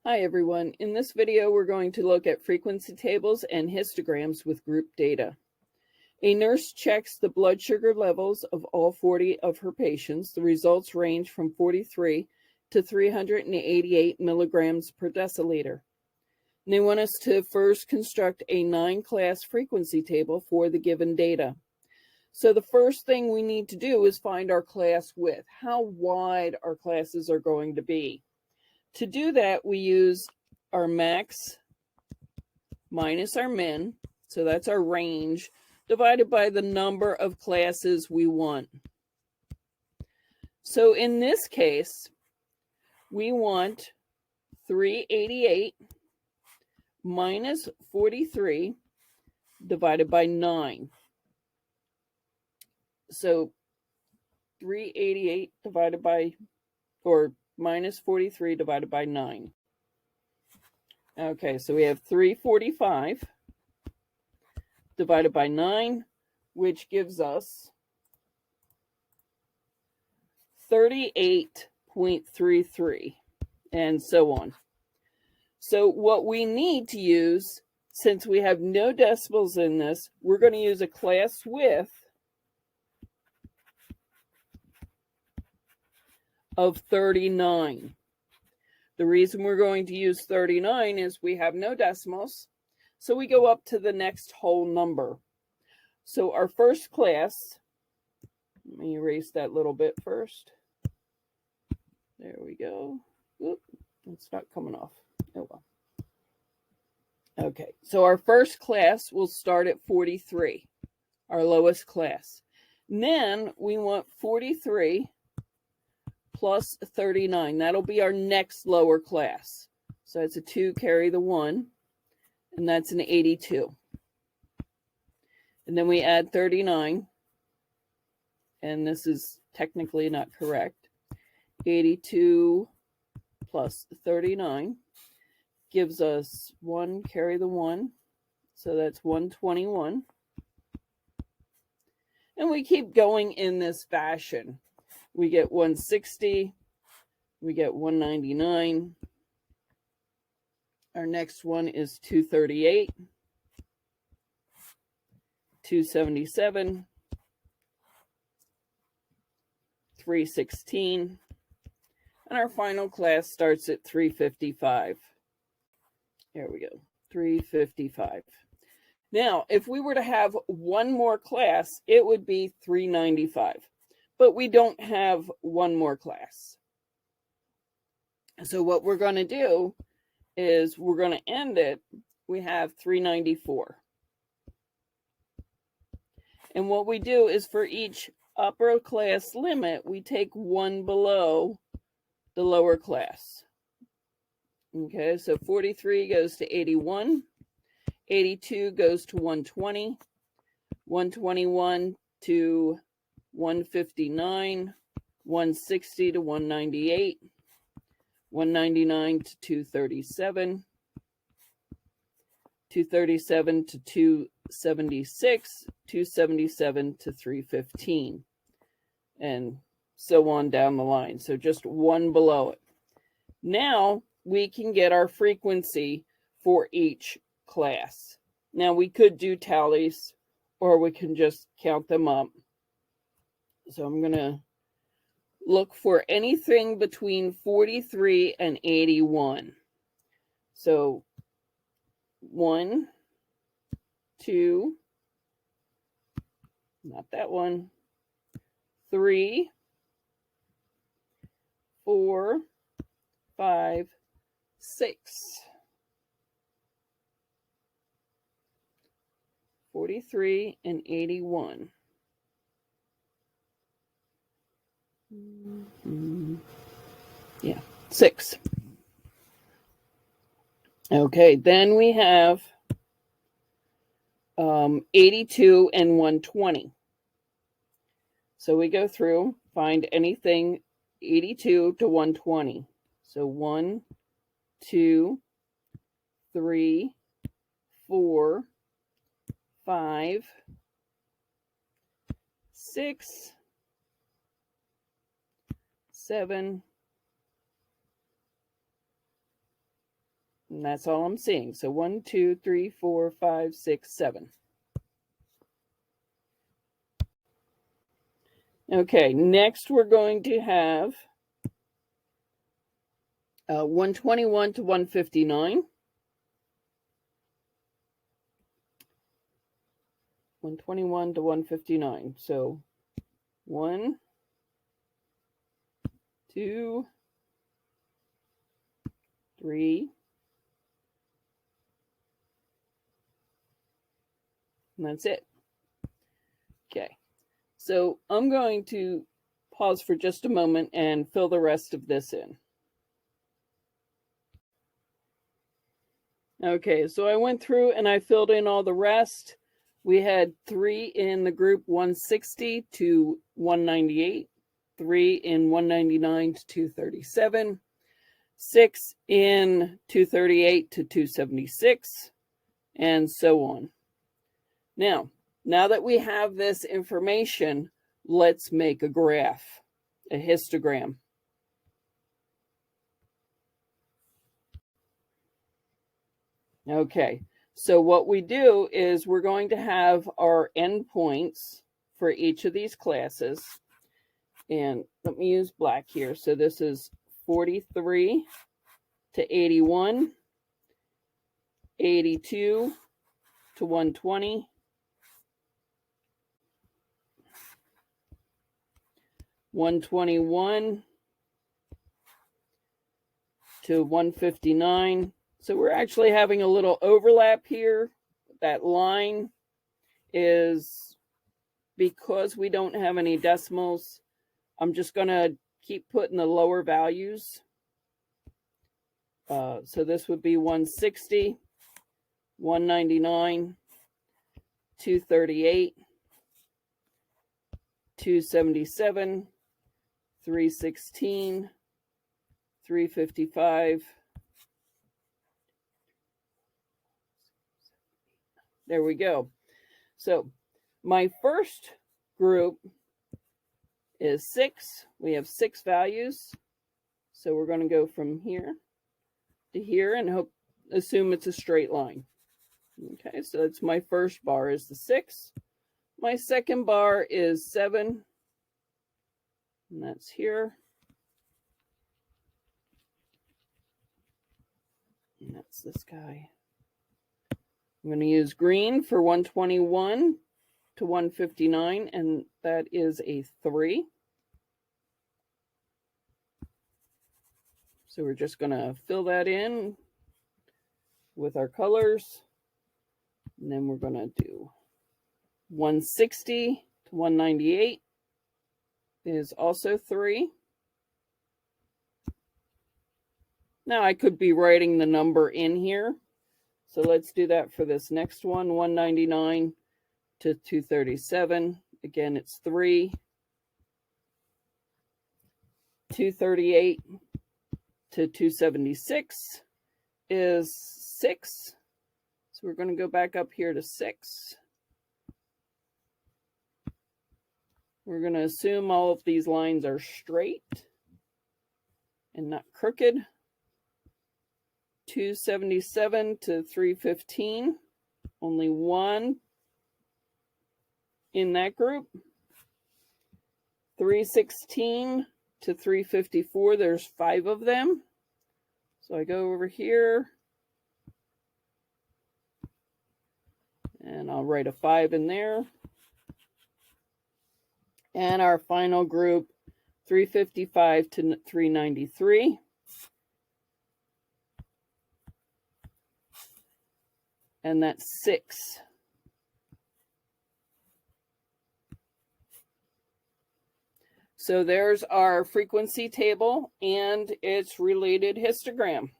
Hi everyone. In this video, we're going to look at frequency tables and histograms with group data. A nurse checks the blood sugar levels of all 40 of her patients. The results range from 43 to 388 milligrams per deciliter. And they want us to first construct a 9-class frequency table for the given data. So the first thing we need to do is find our class width, how wide our classes are going to be. To do that, we use our max minus our min, so that's our range, divided by the number of classes we want. So in this case, we want 388 minus 43 divided by 9. So 388 divided by, or minus 43 divided by 9. Okay, so we have 345 divided by 9, which gives us 38.33, and so on. So what we need to use, since we have no decimals in this, we're going to use a class width of 39. The reason we're going to use 39 is we have no decimals, so we go up to the next whole number. So our first class, let me erase that little bit first. There we go. Oop, it's not coming off. Oh well. Okay, so our first class will start at 43, our lowest class. And then we want 43 plus 39. That'll be our next lower class. So it's a 2 carry the 1, and that's an 82. And then we add 39, and this is technically not correct. 82 plus 39 gives us 1 carry the 1, so that's 121. And we keep going in this fashion. We get 160, we get 199. Our next one is 238, 277, 316, and our final class starts at 355. Here we go, 355. Now, if we were to have one more class, it would be 395. But we don't have one more class. So what we're going to do is we're going to end it. We have 394. And what we do is for each upper class limit, we take one below the lower class. Okay, so 43 goes to 81. 82 goes to 120. 121 to 159, 160 to 198, 199 to 237, 237 to 276, 277 to 315, and so on down the line. So just one below it. Now we can get our frequency for each class. Now we could do tallies, or we can just count them up. So I'm going to look for anything between 43 and 81. So 1, 2, not that one, 3, 4, 5, 6. 43 and 81. Yeah, 6. Okay, then we have 82 and 120. So we go through, find anything 82 to 120. So 1, 2, 3, 4, 5, 6, 7, And that's all I'm seeing. So 1, 2, 3, 4, 5, 6, 7. Okay, next we're going to have 121 to 159. 121 to 159. So 1, 2, 3, and that's it. Okay, so I'm going to pause for just a moment and fill the rest of this in. Okay, so I went through and I filled in all the rest. We had 3 in the group 160 to 198, 3 in 199 to 237, 6 in 238 to 276, and so on. Now that we have this information, let's make a graph, a histogram. Okay, so what we do is we're going to have our endpoints for each of these classes. And let me use black here. So this is 43 to 81, 82 to 120, 121 to 159. So we're actually having a little overlap here. That line is because we don't have any decimals. I'm just going to keep putting the lower values. So this would be 160, 199, 238, 277, 316, 355. There we go. So my first group is 6. We have 6 values. So we're going to go from here to here and assume it's a straight line. Okay, so that's my first bar is the 6. My second bar is 7. And that's here. And that's this guy. I'm going to use green for 121 to 159, and that is a 3. So we're just going to fill that in with our colors. And then we're going to do 160 to 198 is also 3. Now I could be writing the number in here. So let's do that for this next one, 199 to 237. Again, it's 3. 238 to 276 is 6. So we're going to go back up here to 6. We're going to assume all of these lines are straight and not crooked. 277 to 315, only 1 in that group. 316 to 354, there's 5 of them. So I go over here and I'll write a 5 in there. And our final group, 355 to 393. And that's 6. So there's our frequency table and its related histogram.